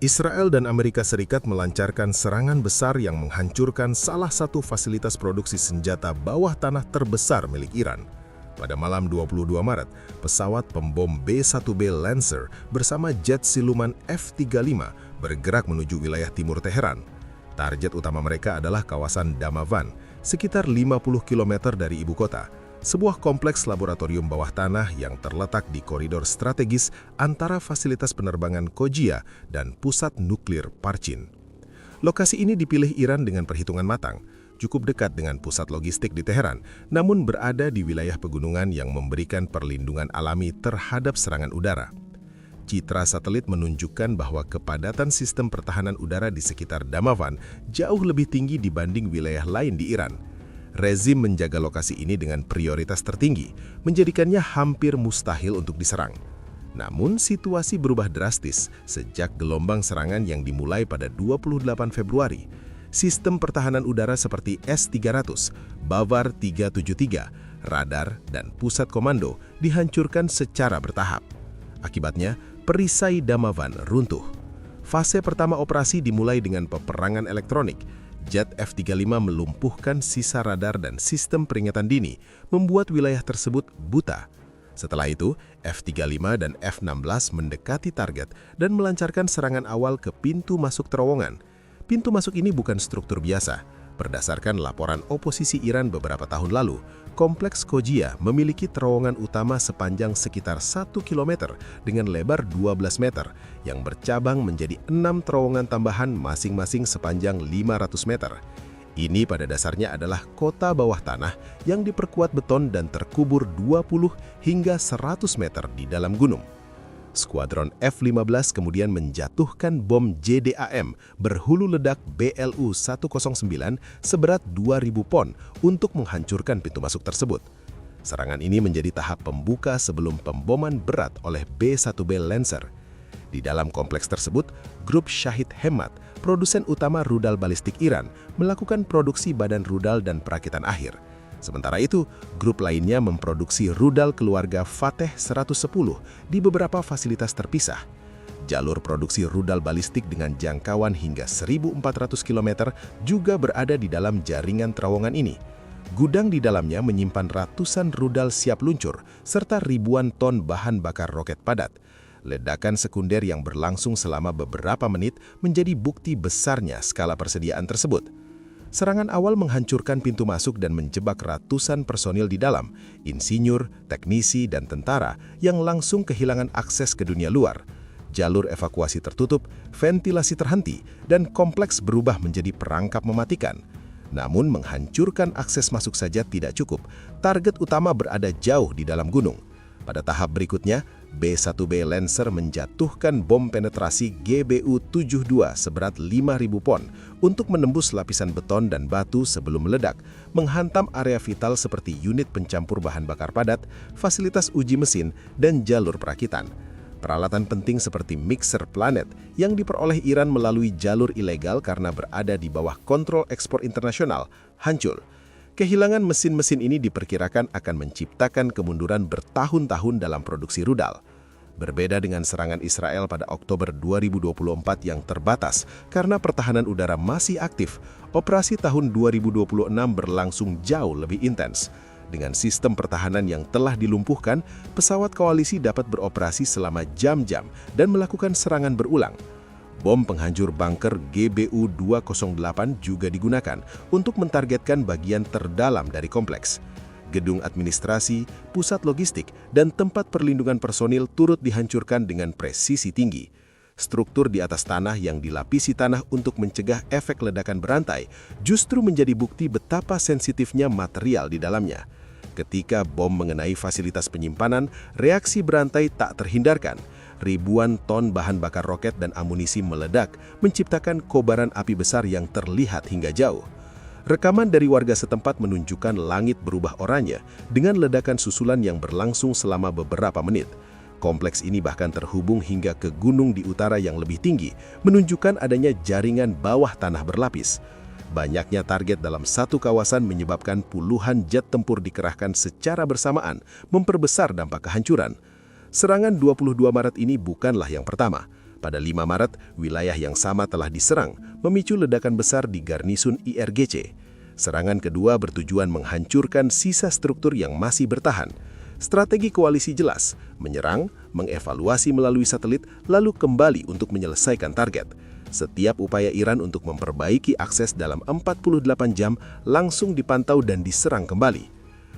Israel dan Amerika Serikat melancarkan serangan besar yang menghancurkan salah satu fasilitas produksi senjata bawah tanah terbesar milik Iran. Pada malam 22 Maret, pesawat pembom B-1B Lancer bersama jet siluman F-35 bergerak menuju wilayah timur Teheran. Target utama mereka adalah kawasan Damavand, sekitar 50 km dari ibu kota, sebuah kompleks laboratorium bawah tanah yang terletak di koridor strategis antara fasilitas penerbangan Qojia dan pusat nuklir Parchin. Lokasi ini dipilih Iran dengan perhitungan matang, cukup dekat dengan pusat logistik di Teheran, namun berada di wilayah pegunungan yang memberikan perlindungan alami terhadap serangan udara. Citra satelit menunjukkan bahwa kepadatan sistem pertahanan udara di sekitar Damavand jauh lebih tinggi dibanding wilayah lain di Iran. Rezim menjaga lokasi ini dengan prioritas tertinggi, menjadikannya hampir mustahil untuk diserang. Namun, situasi berubah drastis sejak gelombang serangan yang dimulai pada 28 Februari. Sistem pertahanan udara seperti S-300, Bavar 373, radar, dan pusat komando dihancurkan secara bertahap. Akibatnya, perisai Damavand runtuh. Fase pertama operasi dimulai dengan peperangan elektronik. Jet F-35 melumpuhkan sisa radar dan sistem peringatan dini, membuat wilayah tersebut buta. Setelah itu, F-35 dan F-16 mendekati target dan melancarkan serangan awal ke pintu masuk terowongan. Pintu masuk ini bukan struktur biasa. Berdasarkan laporan oposisi Iran beberapa tahun lalu, kompleks Qojia memiliki terowongan utama sepanjang sekitar 1 km dengan lebar 12 meter, yang bercabang menjadi 6 terowongan tambahan masing-masing sepanjang 500 meter. Ini pada dasarnya adalah kota bawah tanah yang diperkuat beton dan terkubur 20 hingga 100 meter di dalam gunung. Skuadron F-15 kemudian menjatuhkan bom JDAM berhulu ledak BLU-109 seberat 2.000 pon untuk menghancurkan pintu masuk tersebut. Serangan ini menjadi tahap pembuka sebelum pemboman berat oleh B-1B Lancer. Di dalam kompleks tersebut, grup Shahid Hemmat, produsen utama rudal balistik Iran, melakukan produksi badan rudal dan perakitan akhir. Sementara itu, grup lainnya memproduksi rudal keluarga Fateh 110 di beberapa fasilitas terpisah. Jalur produksi rudal balistik dengan jangkauan hingga 1.400 km juga berada di dalam jaringan terowongan ini. Gudang di dalamnya menyimpan ratusan rudal siap luncur serta ribuan ton bahan bakar roket padat. Ledakan sekunder yang berlangsung selama beberapa menit menjadi bukti besarnya skala persediaan tersebut. Serangan awal menghancurkan pintu masuk dan menjebak ratusan personil di dalam, insinyur, teknisi, dan tentara yang langsung kehilangan akses ke dunia luar. Jalur evakuasi tertutup, ventilasi terhenti, dan kompleks berubah menjadi perangkap mematikan. Namun menghancurkan akses masuk saja tidak cukup, target utama berada jauh di dalam gunung. Pada tahap berikutnya, B-1B Lancer menjatuhkan bom penetrasi GBU-72 seberat 5.000 pon untuk menembus lapisan beton dan batu sebelum meledak, menghantam area vital seperti unit pencampur bahan bakar padat, fasilitas uji mesin, dan jalur perakitan. Peralatan penting seperti mixer planet yang diperoleh Iran melalui jalur ilegal karena berada di bawah kontrol ekspor internasional hancur. Kehilangan mesin-mesin ini diperkirakan akan menciptakan kemunduran bertahun-tahun dalam produksi rudal. Berbeda dengan serangan Israel pada Oktober 2024 yang terbatas karena pertahanan udara masih aktif, operasi tahun 2026 berlangsung jauh lebih intens. Dengan sistem pertahanan yang telah dilumpuhkan, pesawat koalisi dapat beroperasi selama jam-jam dan melakukan serangan berulang. Bom penghancur bunker GBU-208 juga digunakan untuk mentargetkan bagian terdalam dari kompleks. Gedung administrasi, pusat logistik, dan tempat perlindungan personil turut dihancurkan dengan presisi tinggi. Struktur di atas tanah yang dilapisi tanah untuk mencegah efek ledakan berantai justru menjadi bukti betapa sensitifnya material di dalamnya. Ketika bom mengenai fasilitas penyimpanan, reaksi berantai tak terhindarkan. Ribuan ton bahan bakar roket dan amunisi meledak, menciptakan kobaran api besar yang terlihat hingga jauh. Rekaman dari warga setempat menunjukkan langit berubah oranye dengan ledakan susulan yang berlangsung selama beberapa menit. Kompleks ini bahkan terhubung hingga ke gunung di utara yang lebih tinggi, menunjukkan adanya jaringan bawah tanah berlapis. Banyaknya target dalam satu kawasan menyebabkan puluhan jet tempur dikerahkan secara bersamaan, memperbesar dampak kehancuran. Serangan 22 Maret ini bukanlah yang pertama. Pada 5 Maret, wilayah yang sama telah diserang, memicu ledakan besar di garnisun IRGC. Serangan kedua bertujuan menghancurkan sisa struktur yang masih bertahan. Strategi koalisi jelas, menyerang, mengevaluasi melalui satelit, lalu kembali untuk menyelesaikan target. Setiap upaya Iran untuk memperbaiki akses dalam 48 jam langsung dipantau dan diserang kembali.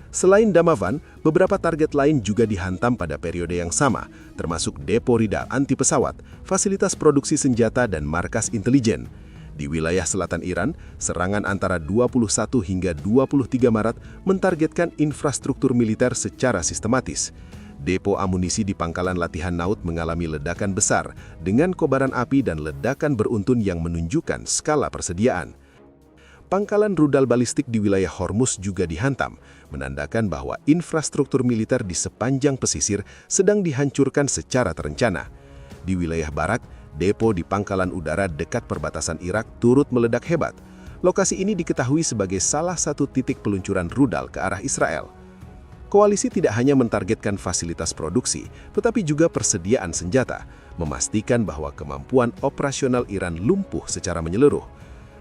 Selain Damavand, beberapa target lain juga dihantam pada periode yang sama, termasuk depo rudal anti pesawat, fasilitas produksi senjata dan markas intelijen. Di wilayah selatan Iran, serangan antara 21 hingga 23 Maret mentargetkan infrastruktur militer secara sistematis. Depo amunisi di pangkalan latihan Naud mengalami ledakan besar dengan kobaran api dan ledakan beruntun yang menunjukkan skala persediaan. Pangkalan rudal balistik di wilayah Hormuz juga dihantam, menandakan bahwa infrastruktur militer di sepanjang pesisir sedang dihancurkan secara terencana. Di wilayah barat, depo di pangkalan udara dekat perbatasan Irak turut meledak hebat. Lokasi ini diketahui sebagai salah satu titik peluncuran rudal ke arah Israel. Koalisi tidak hanya mentargetkan fasilitas produksi, tetapi juga persediaan senjata, memastikan bahwa kemampuan operasional Iran lumpuh secara menyeluruh.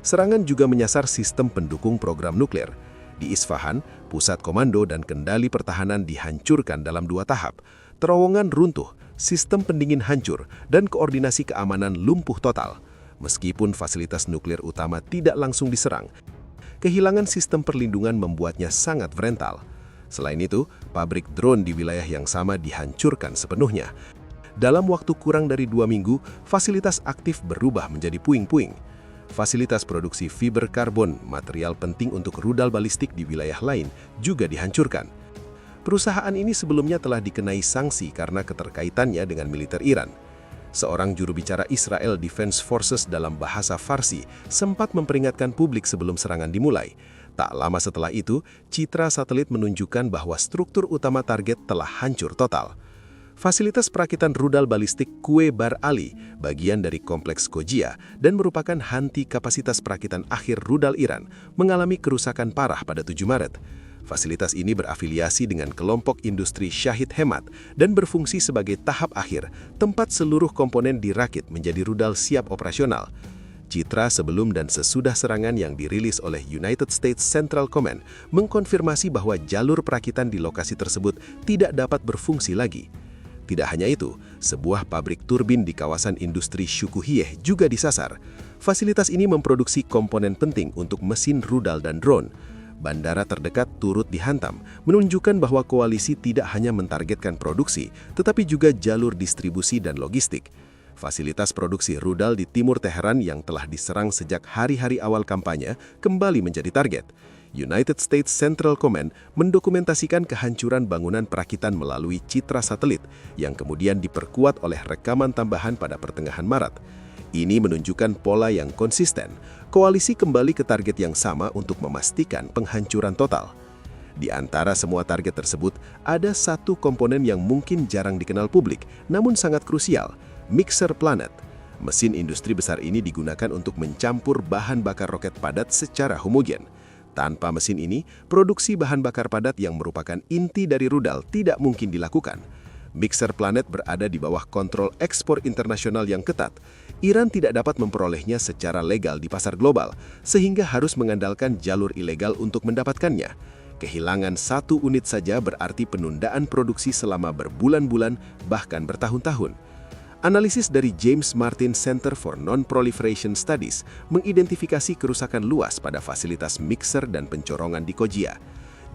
Serangan juga menyasar sistem pendukung program nuklir. Di Isfahan, pusat komando dan kendali pertahanan dihancurkan dalam 2 tahap. Terowongan runtuh, sistem pendingin hancur, dan koordinasi keamanan lumpuh total. Meskipun fasilitas nuklir utama tidak langsung diserang, kehilangan sistem perlindungan membuatnya sangat rentan. Selain itu, pabrik drone di wilayah yang sama dihancurkan sepenuhnya. Dalam waktu kurang dari 2 minggu, fasilitas aktif berubah menjadi puing-puing. Fasilitas produksi fiber karbon, material penting untuk rudal balistik di wilayah lain, juga dihancurkan. Perusahaan ini sebelumnya telah dikenai sanksi karena keterkaitannya dengan militer Iran. Seorang juru bicara Israel Defense Forces dalam bahasa Farsi sempat memperingatkan publik sebelum serangan dimulai. Tak lama setelah itu, citra satelit menunjukkan bahwa struktur utama target telah hancur total. Fasilitas perakitan rudal balistik Kue Bar Ali, bagian dari kompleks Kojia, dan merupakan hanti kapasitas perakitan akhir rudal Iran, mengalami kerusakan parah pada 7 Maret. Fasilitas ini berafiliasi dengan kelompok industri Shahid Hemat dan berfungsi sebagai tahap akhir, tempat seluruh komponen dirakit menjadi rudal siap operasional. Citra sebelum dan sesudah serangan yang dirilis oleh United States Central Command mengkonfirmasi bahwa jalur perakitan di lokasi tersebut tidak dapat berfungsi lagi. Tidak hanya itu, sebuah pabrik turbin di kawasan industri Shukuhiyeh juga disasar. Fasilitas ini memproduksi komponen penting untuk mesin rudal dan drone. Bandara terdekat turut dihantam, menunjukkan bahwa koalisi tidak hanya mentargetkan produksi, tetapi juga jalur distribusi dan logistik. Fasilitas produksi rudal di timur Teheran yang telah diserang sejak hari-hari awal kampanye kembali menjadi target. United States Central Command mendokumentasikan kehancuran bangunan perakitan melalui citra satelit yang kemudian diperkuat oleh rekaman tambahan pada pertengahan Maret. Ini menunjukkan pola yang konsisten. Koalisi kembali ke target yang sama untuk memastikan penghancuran total. Di antara semua target tersebut, ada satu komponen yang mungkin jarang dikenal publik, namun sangat krusial. Mixer Planet. Mesin industri besar ini digunakan untuk mencampur bahan bakar roket padat secara homogen. Tanpa mesin ini, produksi bahan bakar padat yang merupakan inti dari rudal tidak mungkin dilakukan. Mixer Planet berada di bawah kontrol ekspor internasional yang ketat. Iran tidak dapat memperolehnya secara legal di pasar global, sehingga harus mengandalkan jalur ilegal untuk mendapatkannya. Kehilangan 1 unit saja berarti penundaan produksi selama berbulan-bulan, bahkan bertahun-tahun. Analisis dari James Martin Center for Non-Proliferation Studies mengidentifikasi kerusakan luas pada fasilitas mixer dan pencorongan di Kojia.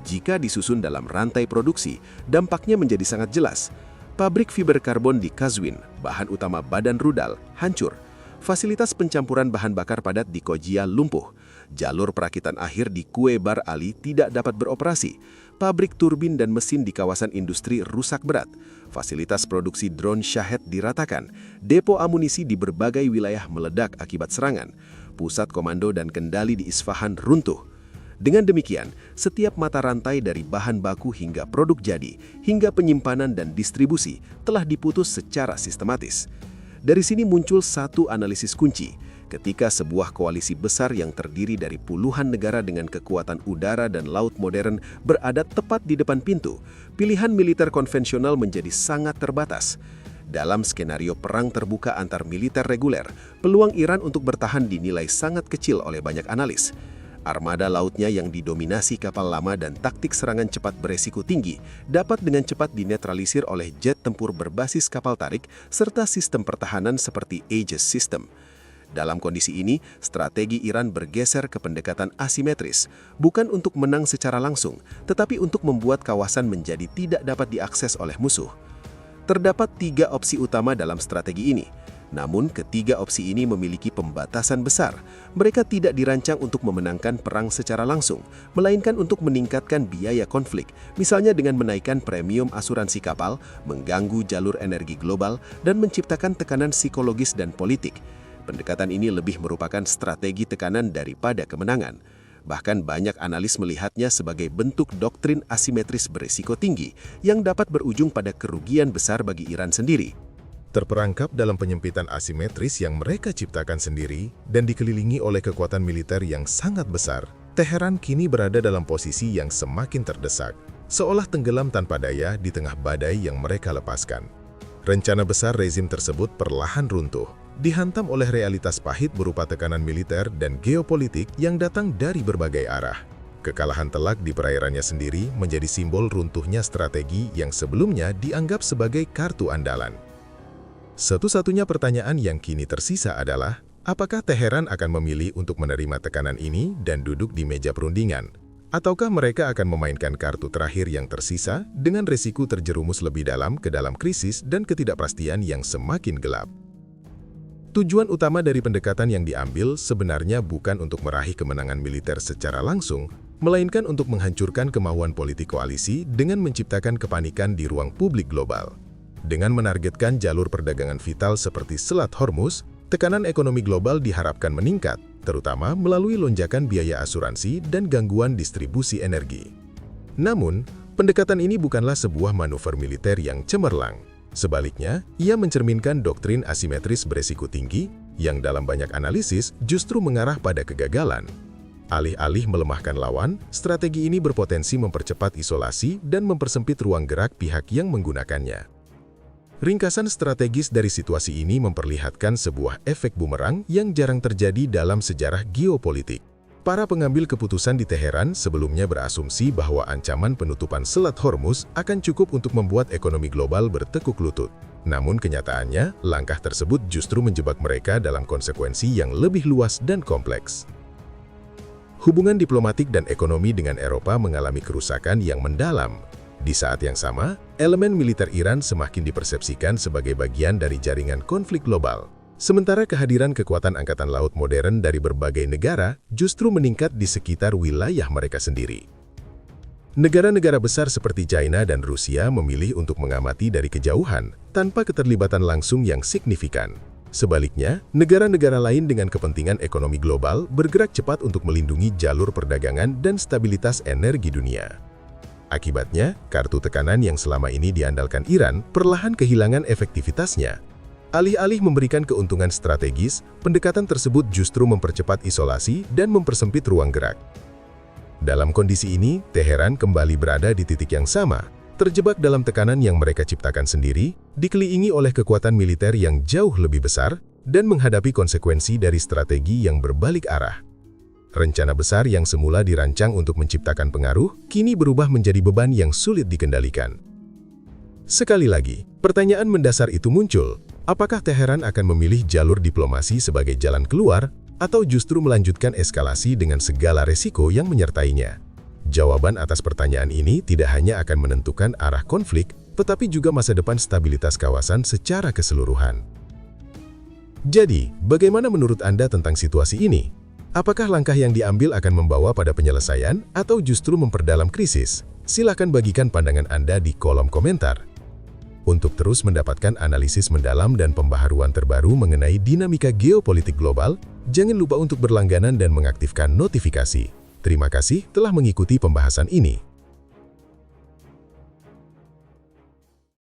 Jika disusun dalam rantai produksi, dampaknya menjadi sangat jelas. Pabrik fiber karbon di Kazwin, bahan utama badan rudal, hancur. Fasilitas pencampuran bahan bakar padat di Kojia lumpuh. Jalur perakitan akhir di Kue Bar Ali tidak dapat beroperasi. Pabrik turbin dan mesin di kawasan industri rusak berat. Fasilitas produksi drone Shahed diratakan. Depo amunisi di berbagai wilayah meledak akibat serangan. Pusat komando dan kendali di Isfahan runtuh. Dengan demikian, setiap mata rantai dari bahan baku hingga produk jadi, hingga penyimpanan dan distribusi telah diputus secara sistematis. Dari sini muncul satu analisis kunci. Ketika sebuah koalisi besar yang terdiri dari puluhan negara dengan kekuatan udara dan laut modern berada tepat di depan pintu, pilihan militer konvensional menjadi sangat terbatas. Dalam skenario perang terbuka antar militer reguler, peluang Iran untuk bertahan dinilai sangat kecil oleh banyak analis. Armada lautnya yang didominasi kapal lama dan taktik serangan cepat beresiko tinggi dapat dengan cepat dinetralisir oleh jet tempur berbasis kapal tarik serta sistem pertahanan seperti Aegis System. Dalam kondisi ini, strategi Iran bergeser ke pendekatan asimetris, bukan untuk menang secara langsung, tetapi untuk membuat kawasan menjadi tidak dapat diakses oleh musuh. Terdapat 3 opsi utama dalam strategi ini. Namun, ketiga opsi ini memiliki pembatasan besar. Mereka tidak dirancang untuk memenangkan perang secara langsung, melainkan untuk meningkatkan biaya konflik, misalnya dengan menaikkan premium asuransi kapal, mengganggu jalur energi global, dan menciptakan tekanan psikologis dan politik. Pendekatan ini lebih merupakan strategi tekanan daripada kemenangan. Bahkan banyak analis melihatnya sebagai bentuk doktrin asimetris berisiko tinggi yang dapat berujung pada kerugian besar bagi Iran sendiri. Terperangkap dalam penyempitan asimetris yang mereka ciptakan sendiri dan dikelilingi oleh kekuatan militer yang sangat besar, Teheran kini berada dalam posisi yang semakin terdesak, seolah tenggelam tanpa daya di tengah badai yang mereka lepaskan. Rencana besar rezim tersebut perlahan runtuh, dihantam oleh realitas pahit berupa tekanan militer dan geopolitik yang datang dari berbagai arah. Kekalahan telak di perairannya sendiri menjadi simbol runtuhnya strategi yang sebelumnya dianggap sebagai kartu andalan. Satu-satunya pertanyaan yang kini tersisa adalah, apakah Teheran akan memilih untuk menerima tekanan ini dan duduk di meja perundingan? Ataukah mereka akan memainkan kartu terakhir yang tersisa dengan resiko terjerumus lebih dalam ke dalam krisis dan ketidakpastian yang semakin gelap? Tujuan utama dari pendekatan yang diambil sebenarnya bukan untuk meraih kemenangan militer secara langsung, melainkan untuk menghancurkan kemauan politik koalisi dengan menciptakan kepanikan di ruang publik global. Dengan menargetkan jalur perdagangan vital seperti Selat Hormuz, tekanan ekonomi global diharapkan meningkat, terutama melalui lonjakan biaya asuransi dan gangguan distribusi energi. Namun, pendekatan ini bukanlah sebuah manuver militer yang cemerlang. Sebaliknya, ia mencerminkan doktrin asimetris beresiko tinggi yang dalam banyak analisis justru mengarah pada kegagalan. Alih-alih melemahkan lawan, strategi ini berpotensi mempercepat isolasi dan mempersempit ruang gerak pihak yang menggunakannya. Ringkasan strategis dari situasi ini memperlihatkan sebuah efek bumerang yang jarang terjadi dalam sejarah geopolitik. Para pengambil keputusan di Teheran sebelumnya berasumsi bahwa ancaman penutupan Selat Hormuz akan cukup untuk membuat ekonomi global bertekuk lutut. Namun kenyataannya, langkah tersebut justru menjebak mereka dalam konsekuensi yang lebih luas dan kompleks. Hubungan diplomatik dan ekonomi dengan Eropa mengalami kerusakan yang mendalam. Di saat yang sama, elemen militer Iran semakin dipersepsikan sebagai bagian dari jaringan konflik global. Sementara kehadiran kekuatan angkatan laut modern dari berbagai negara justru meningkat di sekitar wilayah mereka sendiri. Negara-negara besar seperti China dan Rusia memilih untuk mengamati dari kejauhan, tanpa keterlibatan langsung yang signifikan. Sebaliknya, negara-negara lain dengan kepentingan ekonomi global bergerak cepat untuk melindungi jalur perdagangan dan stabilitas energi dunia. Akibatnya, kartu tekanan yang selama ini diandalkan Iran perlahan kehilangan efektivitasnya. Alih-alih memberikan keuntungan strategis, pendekatan tersebut justru mempercepat isolasi dan mempersempit ruang gerak. Dalam kondisi ini, Teheran kembali berada di titik yang sama, terjebak dalam tekanan yang mereka ciptakan sendiri, dikelilingi oleh kekuatan militer yang jauh lebih besar, dan menghadapi konsekuensi dari strategi yang berbalik arah. Rencana besar yang semula dirancang untuk menciptakan pengaruh, kini berubah menjadi beban yang sulit dikendalikan. Sekali lagi, pertanyaan mendasar itu muncul, apakah Teheran akan memilih jalur diplomasi sebagai jalan keluar, atau justru melanjutkan eskalasi dengan segala resiko yang menyertainya? Jawaban atas pertanyaan ini tidak hanya akan menentukan arah konflik, tetapi juga masa depan stabilitas kawasan secara keseluruhan. Jadi, bagaimana menurut Anda tentang situasi ini? Apakah langkah yang diambil akan membawa pada penyelesaian atau justru memperdalam krisis? Silakan bagikan pandangan Anda di kolom komentar. Untuk terus mendapatkan analisis mendalam dan pembaharuan terbaru mengenai dinamika geopolitik global, jangan lupa untuk berlangganan dan mengaktifkan notifikasi. Terima kasih telah mengikuti pembahasan ini.